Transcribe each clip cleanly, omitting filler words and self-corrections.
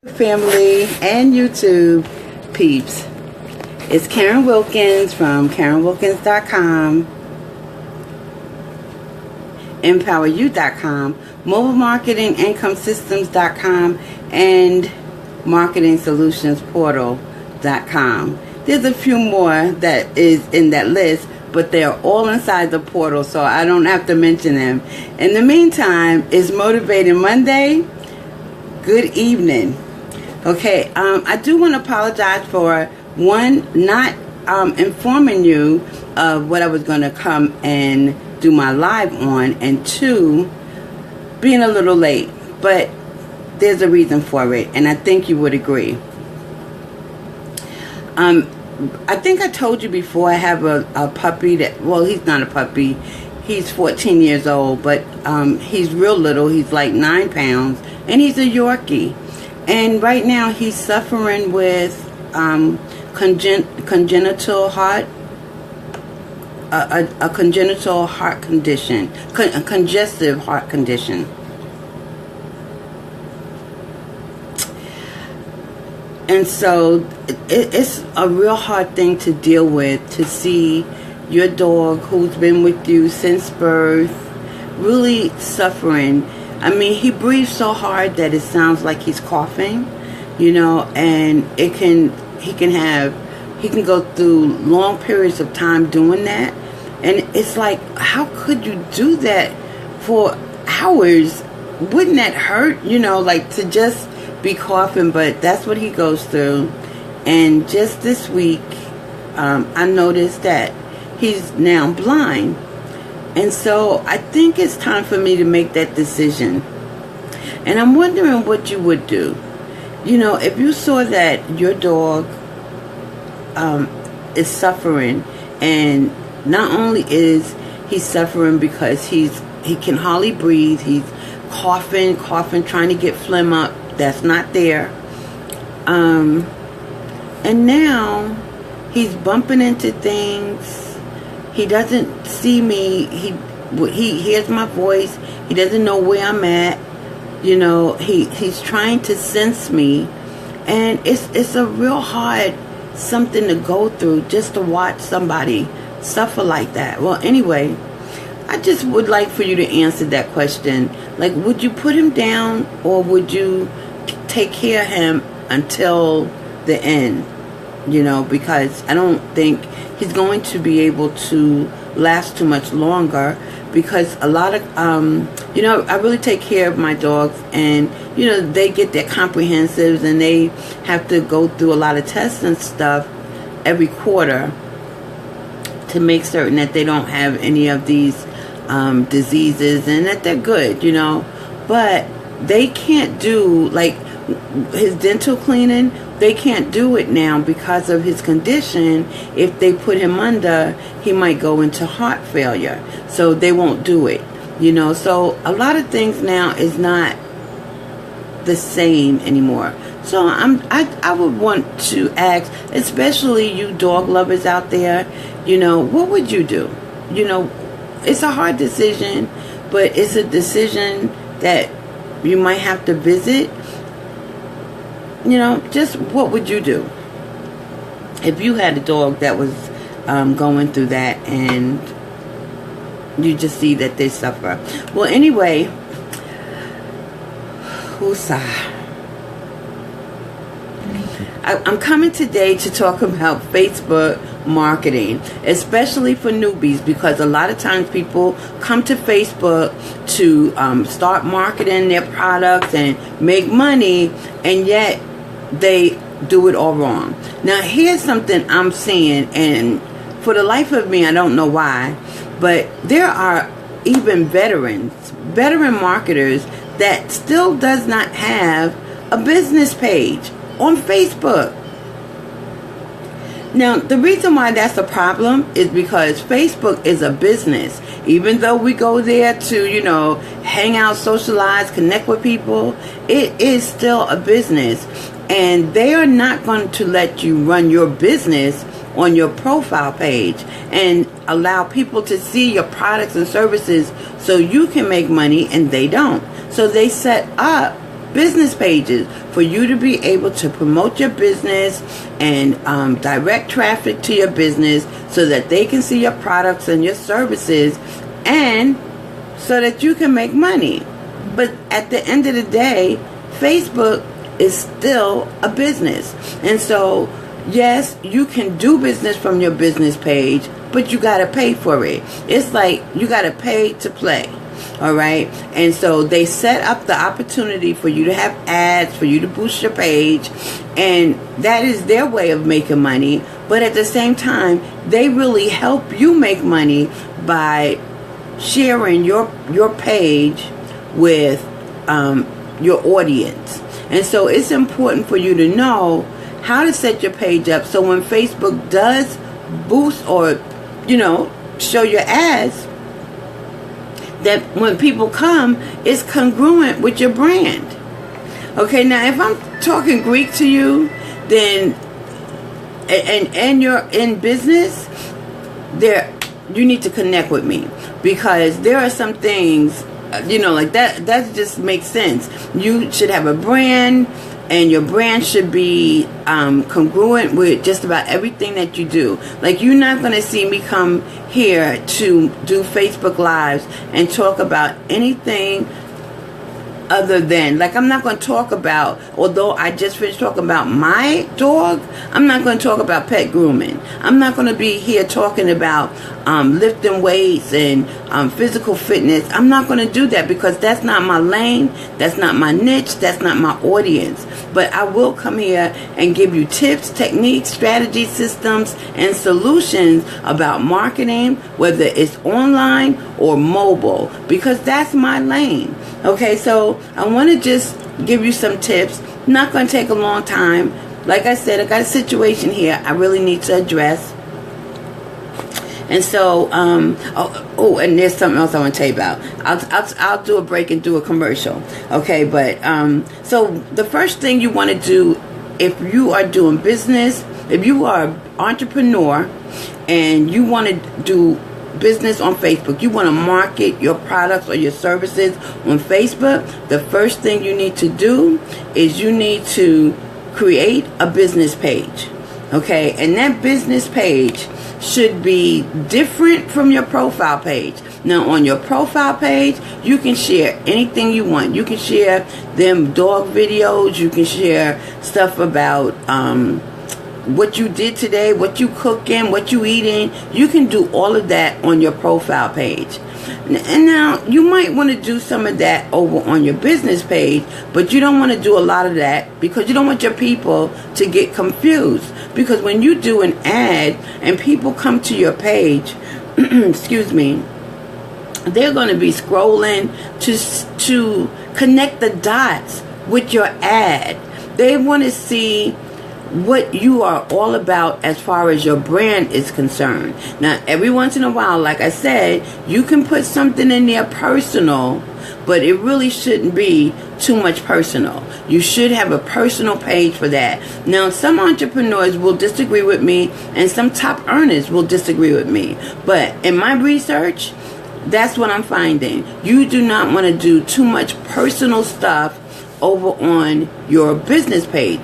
Family and YouTube peeps. It's Karen Wilkins from KarenWilkins.com, EmpowerYou.com, MobileMarketingIncomeSystems.com, and MarketingSolutionsPortal.com. There's a few more that is in that list, but they're all inside the portal, so I don't have to mention them. In the meantime, it's Motivating Monday. Good evening. Okay, I do want to apologize for one, not informing you of what I was going to come and do my live on, and two, being a little late, but there's a reason for it, and I think you would agree. I think I told you before I have a puppy that, well, he's not a puppy, he's 14 years old, but he's real little, he's like 9 pounds, and he's a Yorkie. And right now he's suffering with congenital heart, a congenital heart condition, a congestive heart condition. And so it's a real hard thing to deal with, to see your dog who's been with you since birth really suffering. I mean, he breathes so hard that it sounds like he's coughing, you know, and he can go through long periods of time doing that. And it's like, how could you do that for hours? Wouldn't that hurt, you know, like to just be coughing? But that's what he goes through. And just this week, I noticed that he's now blind. And so I think it's time for me to make that decision. And I'm wondering what you would do. You know, if you saw that your dog is suffering, and not only is he suffering because he can hardly breathe, he's coughing, trying to get phlegm up that's not there. And now he's bumping into things. He doesn't see me. He hears my voice. He doesn't know where I'm at. You know, he's trying to sense me, and it's a real hard something to go through just to watch somebody suffer like that. Well, anyway, I just would like for you to answer that question. Like, would you put him down, or would you take care of him until the end? You know, because I don't think he's going to be able to last too much longer, because a lot of, you know, I really take care of my dogs, and, you know, they get their comprehensives, and they have to go through a lot of tests and stuff every quarter to make certain that they don't have any of these diseases, and that they're good, you know. But they can't do, like, his dental cleaning, they can't do it now because of his condition. If they put him under, he might go into heart failure, so they won't do it, you know. So a lot of things now is not the same anymore. So I would want to ask, especially you dog lovers out there, you know, what would you do? You know, it's a hard decision, but it's a decision that you might have to visit. You know, just what would you do if you had a dog that was going through that, and you just see that they suffer? Well, anyway, woosah. I'm coming today to talk about Facebook marketing, especially for newbies, because a lot of times people come to Facebook to start marketing their products and make money, and yet they do it all wrong. Now, here's something I'm seeing, and for the life of me, I don't know why, but there are even veteran marketers that still does not have a business page on Facebook. Now, the reason why that's a problem is because Facebook is a business. Even though we go there to, you know, hang out, socialize, connect with people, it is still a business. And they are not going to let you run your business on your profile page and allow people to see your products and services so you can make money, and they don't. So they set up business pages for you to be able to promote your business and direct traffic to your business so that they can see your products and your services, and so that you can make money. But at the end of the day, Facebook is still a business. And so, yes, you can do business from your business page, but you got to pay for it. It's like you got to pay to play. All right. And so they set up the opportunity for you to have ads, for you to boost your page. And that is their way of making money. But at the same time, they really help you make money by sharing your page with your audience. And so it's important for you to know how to set your page up so when Facebook does boost or, show your ads, that when people come, it's congruent with your brand. Okay, now if I'm talking Greek to you, then and you're in business, you need to connect with me, because there are some things, like that just makes sense. You should have a brand, and your brand should be congruent with just about everything that you do. Like, you're not going to see me come here to do Facebook Lives and talk about anything other than, like, I'm not going to talk about, although I just finished talking about my dog, I'm not going to talk about pet grooming. I'm not going to be here talking about lifting weights and physical fitness. I'm not going to do that, because that's not my lane, that's not my niche, that's not my audience. But I will come here and give you tips, techniques, strategies, systems, and solutions about marketing, whether it's online or mobile, because that's my lane. Okay, so I want to just give you some tips. Not going to take a long time. Like I said, I got a situation here I really need to address. And so, and there's something else I want to tell you about. I'll do a break and do a commercial. Okay, but so the first thing you want to do if you are doing business, if you are an entrepreneur and you want to do business on Facebook, you want to market your products or your services on Facebook, the first thing you need to do is you need to create a business page. Okay, and that business page should be different from your profile page. Now, on your profile page, you can share anything you want. You can share them dog videos. You can share stuff about what you did today, what you cooking, what you eating. You can do all of that on your profile page. And now you might want to do some of that over on your business page, but you don't want to do a lot of that because you don't want your people to get confused. Because when you do an ad and people come to your page, excuse me, they're going to be scrolling to connect the dots with your ad. They want to see what you are all about as far as your brand is concerned. Now, every once in a while, like I said, you can put something in there personal, but it really shouldn't be too much personal. You should have a personal page for that. Now, some entrepreneurs will disagree with me, and some top earners will disagree with me. But in my research, that's what I'm finding. You do not want to do too much personal stuff over on your business page.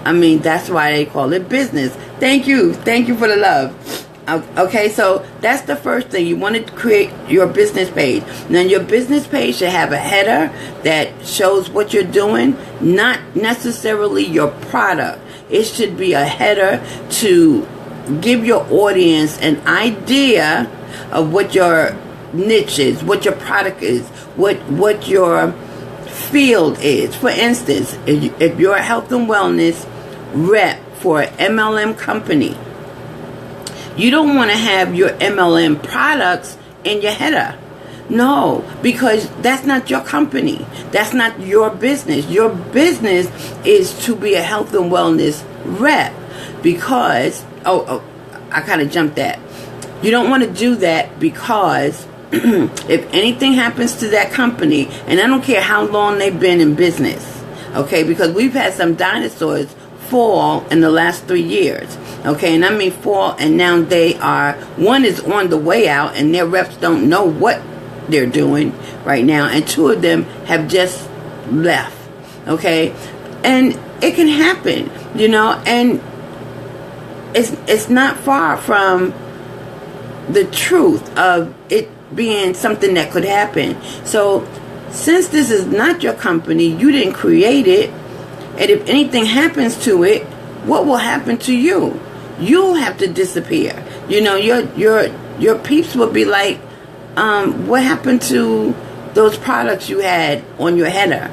I mean, that's why they call it business. Thank you. Thank you for the love. Okay, so that's the first thing. You want to create your business page. Now, your business page should have a header that shows what you're doing, not necessarily your product. It should be a header to give your audience an idea of what your niche is, what your product is, what your field is. For instance, if you're a health and wellness rep for an MLM company, you don't want to have your MLM products in your header. No, because that's not your company. That's not your business. Your business is to be a health and wellness rep. Because, I kind of jumped that. You don't want to do that because if anything happens to that company, and I don't care how long they've been in business, okay, because we've had some dinosaurs fall in the last 3 years, okay, and I mean fall, and now one is on the way out, and their reps don't know what they're doing right now, and 2 of them have just left. Okay, and it can happen, and it's not far from the truth of it being something that could happen. So since this is not your company, you didn't create it, and if anything happens to it, what will happen to you? You'll have to disappear. Your peeps will be like, what happened to those products you had on your header?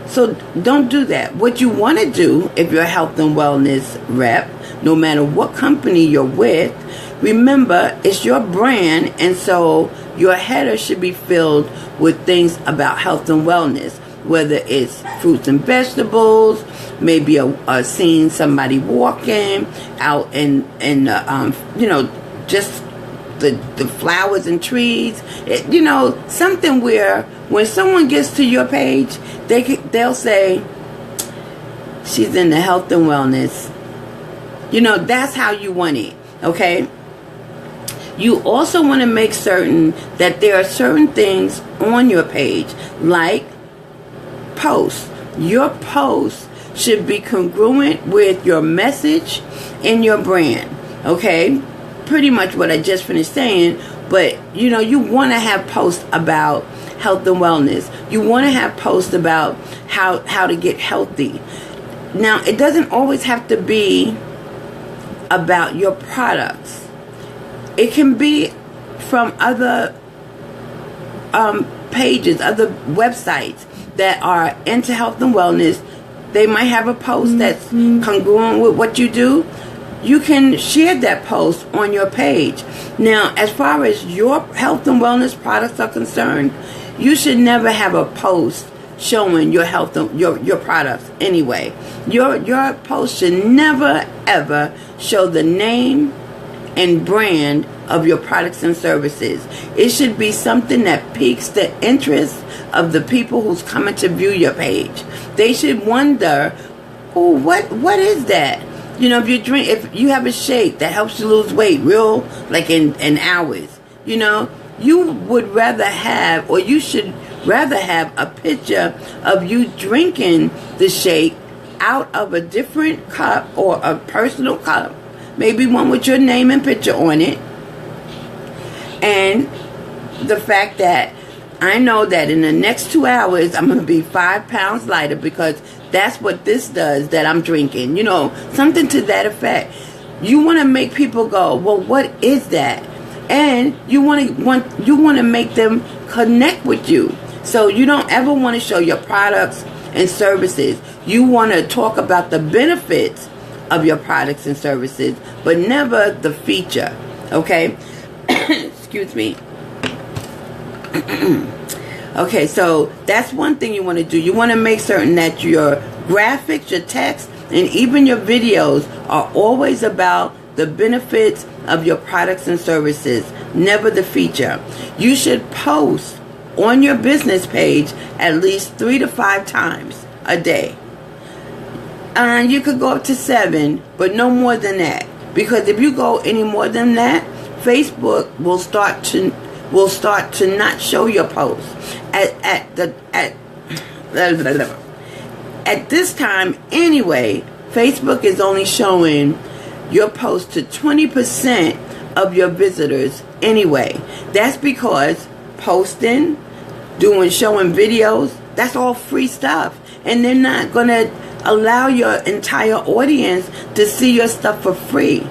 So don't do that. What you want to do, if you're a health and wellness rep, no matter what company you're with, remember, it's your brand, and so your header should be filled with things about health and wellness, whether it's fruits and vegetables, maybe seeing somebody walking out in just the flowers and trees, something where when someone gets to your page, they'll say, she's in the health and wellness. That's how you want it, okay? You also want to make certain that there are certain things on your page, like posts. Your posts should be congruent with your message and your brand, okay? Pretty much what I just finished saying, but you want to have posts about health and wellness. You want to have posts about how to get healthy. Now, it doesn't always have to be about your products. It can be from other pages, other websites that are into health and wellness. They might have a post that's congruent with what you do. You can share that post on your page. Now, as far as your health and wellness products are concerned, you should never have a post showing your health and your products anyway. Your post should never ever show the name and brand of your products and services. It should be something that piques the interest of the people who's coming to view your page. They should wonder, oh, what is that? If you have a shake that helps you lose weight like in hours, you would rather have, or you should rather have, a picture of you drinking the shake out of a different cup or a personal cup, maybe one with your name and picture on it. And the fact that I know that in the next 2 hours I'm going to be 5 pounds lighter because that's what this does that I'm drinking. Something to that effect. You want to make people go, well, what is that? And you want to make them connect with you. So you don't ever want to show your products and services. You want to talk about the benefits of your products and services, but never the feature. Okay? Excuse me. Okay, so that's one thing you want to do. You want to make certain that your graphics, your text, and even your videos are always about the benefits of your products and services, never the feature. You should post on your business page at least 3 to 5 times a day. You could go up to 7, but no more than that. Because if you go any more than that, Facebook will start to not show your posts. At this time anyway, Facebook is only showing your post to 20% of your visitors anyway. That's because posting, showing videos, that's all free stuff. And they're not going to allow your entire audience to see your stuff for free.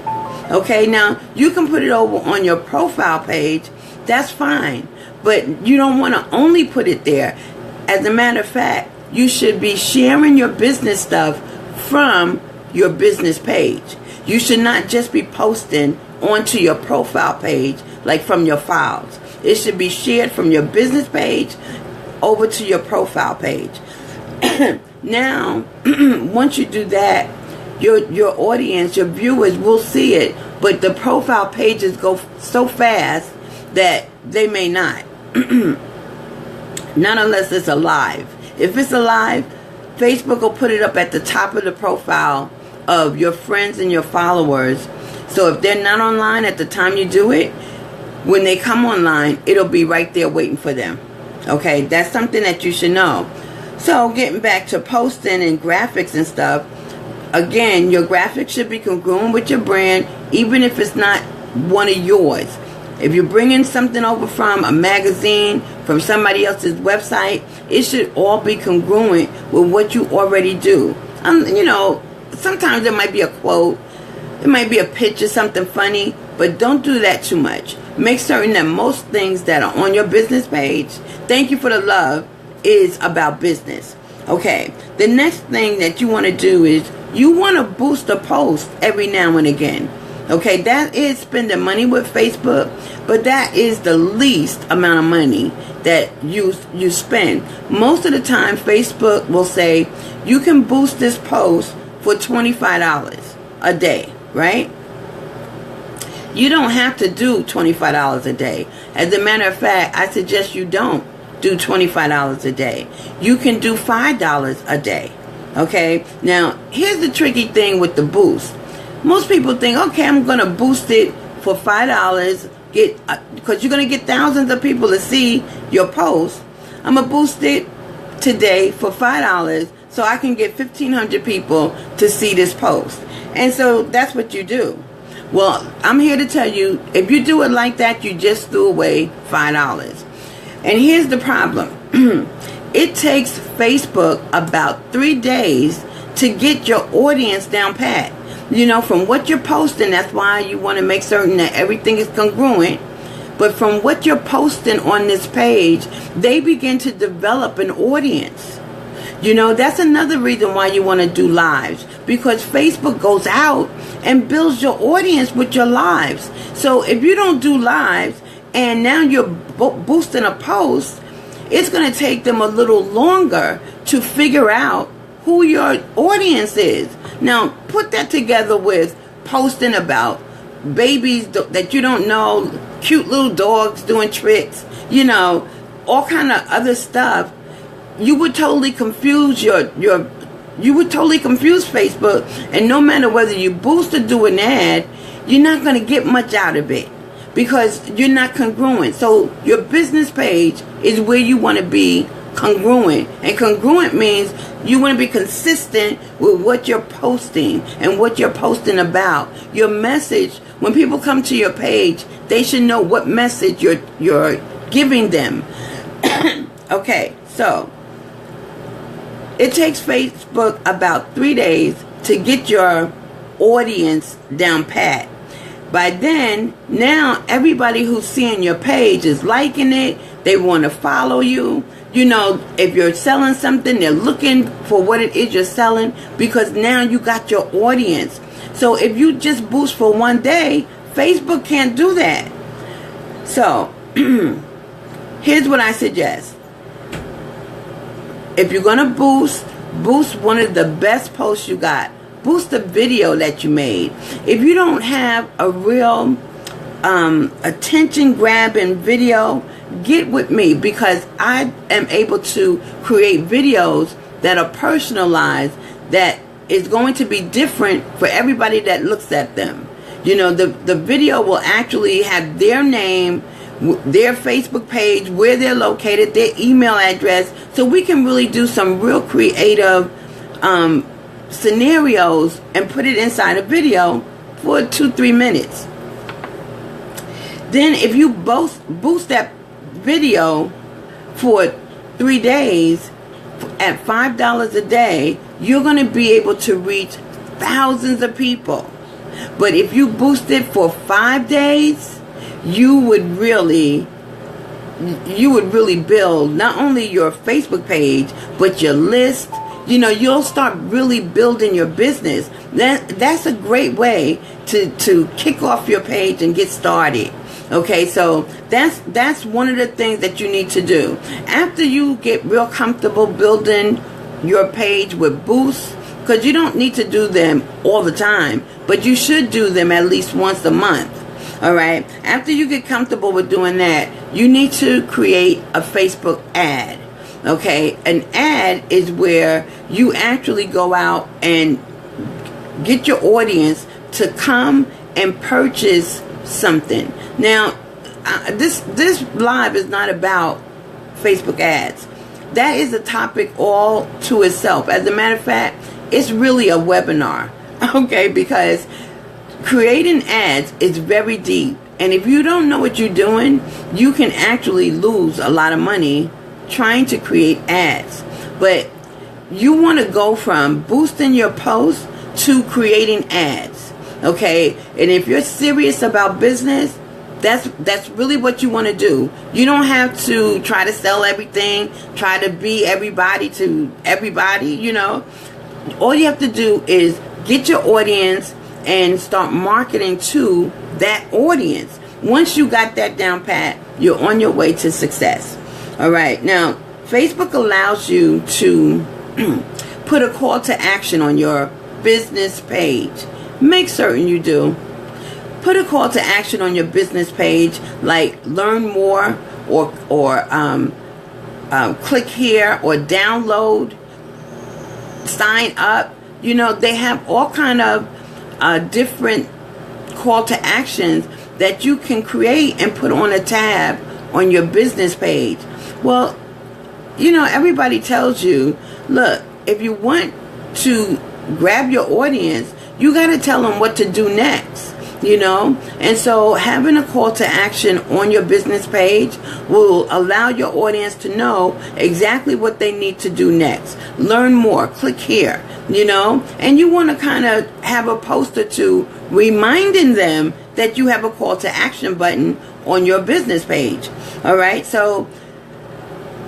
Okay, now you can put it over on your profile page. That's fine. But you don't want to only put it there. As a matter of fact, you should be sharing your business stuff from your business page. You should not just be posting onto your profile page like from your files. It should be shared from your business page over to your profile page. Now, once you do that, your audience, your viewers will see it, but the profile pages go so fast that they may not. Not unless it's alive. If it's alive, Facebook will put it up at the top of the profile of your friends and your followers. So if they're not online at the time you do it, when they come online, it'll be right there waiting for them. Okay, that's something that you should know. So getting back to posting and graphics and stuff, again, your graphics should be congruent with your brand, even if it's not one of yours. If you're bringing something over from a magazine, from somebody else's website, it should all be congruent with what you already do. Sometimes there might be a quote, it might be a picture, something funny, but don't do that too much. Make certain that most things that are on your business page, thank you for the love, is about business. Okay, the next thing that you want to do is you want to boost a post every now and again. Okay, that is spending money with Facebook, but that is the least amount of money that you spend. Most of the time, Facebook will say you can boost this post for $25 a day, right? You don't have to do $25 a day. As a matter of fact, I suggest you don't do $25 a day. You can do $5 a day. Okay? Now, here's the tricky thing with the boost. Most people think, okay, I'm going to boost it for $5, because you're going to get thousands of people to see your post. I'm going to boost it today for $5 so I can get 1,500 people to see this post. And so that's what you do. Well, I'm here to tell you, if you do it like that, you just threw away $5. And here's the problem. It takes Facebook about 3 days to get your audience down pat. From what you're posting, that's why you want to make certain that everything is congruent. But from what you're posting on this page, they begin to develop an audience. That's another reason why you want to do lives, because Facebook goes out and builds your audience with your lives. So if you don't do lives and now you're boosting a post, it's going to take them a little longer to figure out who your audience is. Now, put that together with posting about babies that you don't know, cute little dogs doing tricks, all kind of other stuff. You would totally confuse you would totally confuse Facebook, and no matter whether you boost or do an ad, you're not going to get much out of it because you're not congruent. So your business page is where you want to be congruent, and congruent means you want to be consistent with what you're posting and what you're posting about. Your message, when people come to your page, they should know what message you're giving them. Okay, so it takes Facebook about 3 days to get your audience down pat. By then, now everybody who's seeing your page is liking it. They want to follow you. If you're selling something, they're looking for what it is you're selling, because now you got your audience. So if you just boost for 1 day, Facebook can't do that. So here's what I suggest. If you're going to boost one of the best posts you got. Boost the video that you made. If you don't have a real attention-grabbing video, get with me, because I am able to create videos that are personalized, that is going to be different for everybody that looks at them. The video will actually have their name, their Facebook page, where they're located, their email address, so we can really do some real creative scenarios and put it inside a video for 2-3 minutes. Then if you boost that video for 3 days at $5 a day, you're going to be able to reach thousands of people. But if you boost it for 5 days, you would really build not only your Facebook page, but your list. You'll start really building your business. That's a great way to kick off your page and get started. Okay, so that's one of the things that you need to do. After you get real comfortable building your page with boosts, because you don't need to do them all the time, but you should do them at least once a month. All right. After you get comfortable with doing that, you need to create a Facebook ad. Okay. An ad is where you actually go out and get your audience to come and purchase something. Now, this live is not about Facebook ads. That is a topic all to itself. As a matter of fact, it's really a webinar, okay? Because creating ads is very deep. And if you don't know what you're doing, you can actually lose a lot of money trying to create ads. But you want to go from boosting your posts to creating ads, okay? And if you're serious about business, that's really what you want to do. You don't have to try to sell everything, try to be everybody to everybody, you know. All you have to do is get your audience and start marketing to that audience. Once you got that down pat, you're on your way to success. All right. Now, Facebook allows you to put a call to action on your business page. Make certain you do. Put a call to action on your business page, like learn more or click here or download, sign up. You know, they have all kind of different call to actions that you can create and put on a tab on your business page. Well, you know, everybody tells you, look, if you want to grab your audience, you got to tell them what to do next. You know, and so having a call to action on your business page will allow your audience to know exactly what they need to do next. Learn more, click here, you know, and you want to kind of have a post or two reminding them that you have a call to action button on your business page. All right, so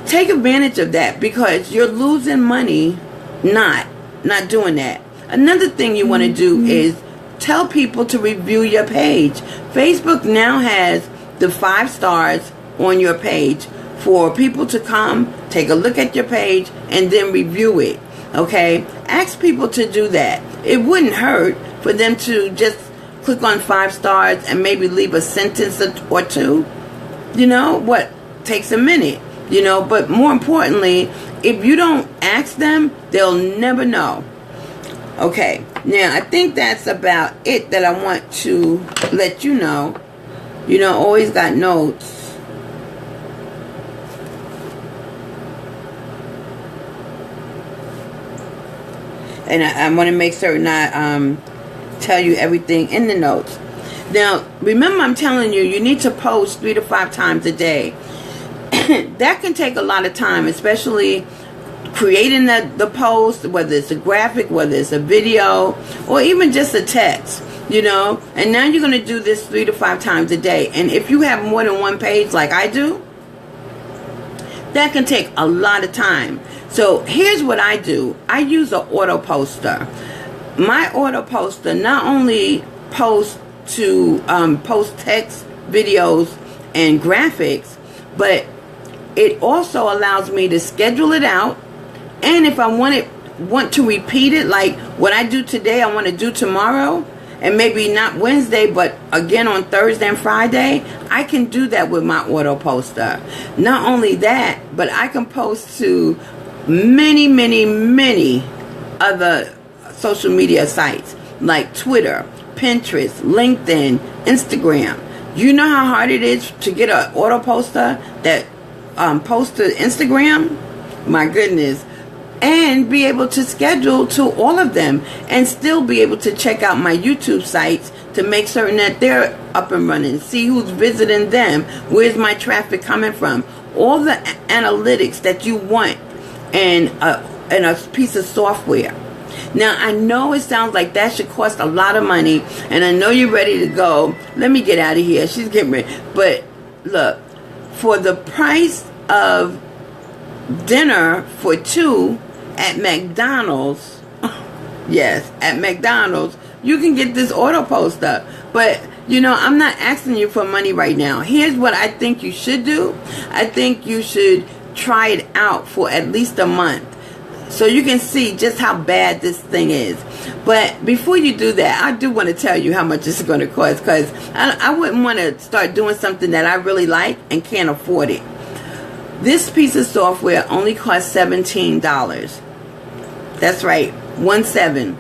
take advantage of that because you're losing money not doing that. Another thing you want to do is tell people to review your page. Facebook now has the 5 stars on your page for people to come, take a look at your page, and then review it. Okay? Ask people to do that. It wouldn't hurt for them to just click on 5 stars and maybe leave a sentence or two. You know, what takes a minute. You know, but more importantly, if you don't ask them, they'll never know. Okay, now I think that's about it that I want to let you know. You know, always got notes. And I want to make certain I tell you everything in the notes. Now, remember I'm telling you, you need to post 3 to 5 times a day. That can take a lot of time, especially creating the post, whether it's a graphic, whether it's a video, or even just a text, you know. And now you're going to do this 3 to 5 times a day. And if you have more than one page like I do, that can take a lot of time. So here's what I do. I use an auto poster. My auto poster not only posts to post text, videos, and graphics, but it also allows me to schedule it out. And if I want to repeat it, like what I do today, I want to do tomorrow, and maybe not Wednesday, but again on Thursday and Friday, I can do that with my auto poster. Not only that, but I can post to many, many, many other social media sites like Twitter, Pinterest, LinkedIn, Instagram. You know how hard it is to get an auto poster that posts to Instagram? My goodness. And be able to schedule to all of them and still be able to check out my YouTube sites to make certain that they're up and running. See who's visiting them. Where's my traffic coming from? All the analytics that you want in a piece of software. Now, I know it sounds like that should cost a lot of money, and I know you're ready to go. Let me get out of here. She's getting ready. But look, for the price of dinner for 2 at McDonald's, yes, at McDonald's, you can get this auto poster. But, you know, I'm not asking you for money right now. Here's what I think you should do. I think you should try it out for at least a month, so you can see just how bad this thing is. But before you do that, I do want to tell you how much it's going to cost, because I wouldn't want to start doing something that I really like and can't afford it. This piece of software only costs $17. That's right, 17.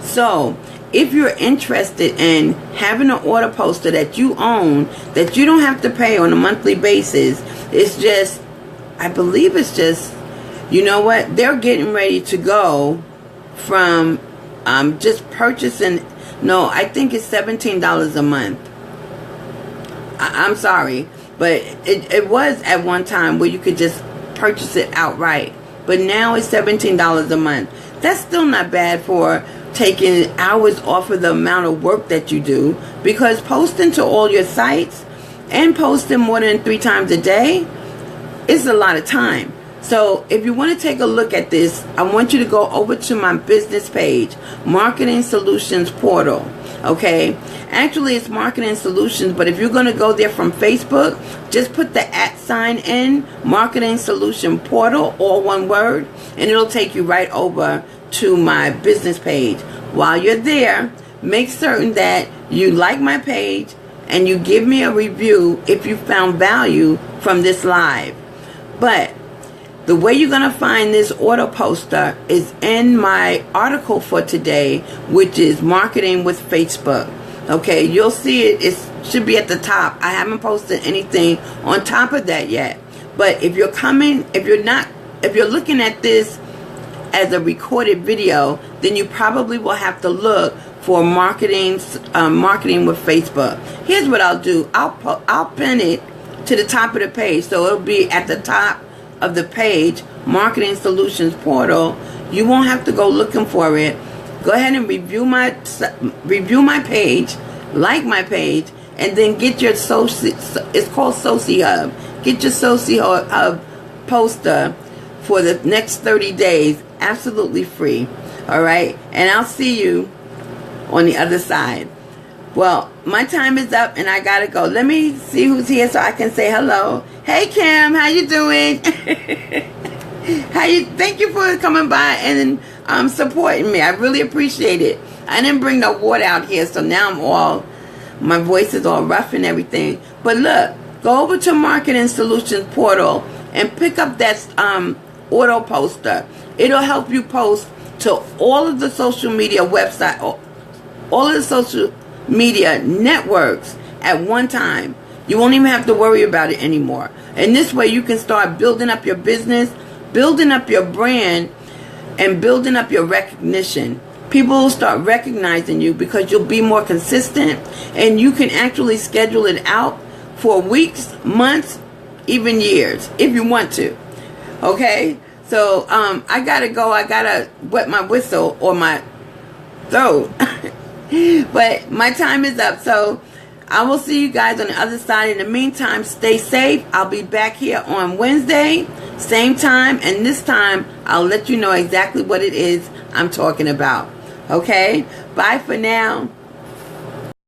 So if you're interested in having an auto poster that you own, that you don't have to pay on a monthly basis, it's just I believe it's just, you know what, they're getting ready to go from just purchasing, no, I think it's $17 a month. I'm sorry, but it was at one time where you could just purchase it outright. But now it's $17 a month. That's still not bad for taking hours off of the amount of work that you do, because posting to all your sites and posting more than 3 times a day is a lot of time. So if you want to take a look at this, I want you to go over to my business page, Marketing Solutions Portal. Okay, actually it's Marketing Solutions, but if you're going to go there from Facebook, just put the @ in, Marketing Solution Portal, all one word, and it'll take you right over to my business page. While you're there, make certain that you like my page and you give me a review if you found value from this live. But the way you're going to find this auto poster is in my article for today, which is Marketing with Facebook. Okay, you'll see it. It should be at the top. I haven't posted anything on top of that yet. But if you're looking at this as a recorded video, then you probably will have to look for marketing with Facebook. Here's what I'll do. I'll pin it to the top of the page, so it'll be at the top of the page, Marketing Solutions Portal. You won't have to go looking for it. Go ahead and review my page, like my page, and then get your it's called Soci Hub. Get your Soci Hub poster for the next 30 days, absolutely free. All right, and I'll see you on the other side. Well, my time is up and I gotta go. Let me see who's here so I can say hello. Hey Kim, how you doing? Thank you for coming by and supporting me. I really appreciate it. I didn't bring no water out here, so now my voice is all rough and everything. But look, go over to Marketing Solutions Portal and pick up that auto poster. It'll help you post to all of the social media website, all of the social media networks at one time. You won't even have to worry about it anymore. And this way you can start building up your business, building up your brand, and building up your recognition. People will start recognizing you because you'll be more consistent, and you can actually schedule it out for weeks, months, even years if you want to. Okay, so I gotta go. I gotta wet my whistle or my throat. But my time is up, so I will see you guys on the other side. In the meantime, stay safe. I'll be back here on Wednesday, same time, and this time I'll let you know exactly what it is I'm talking about. Okay, bye for now.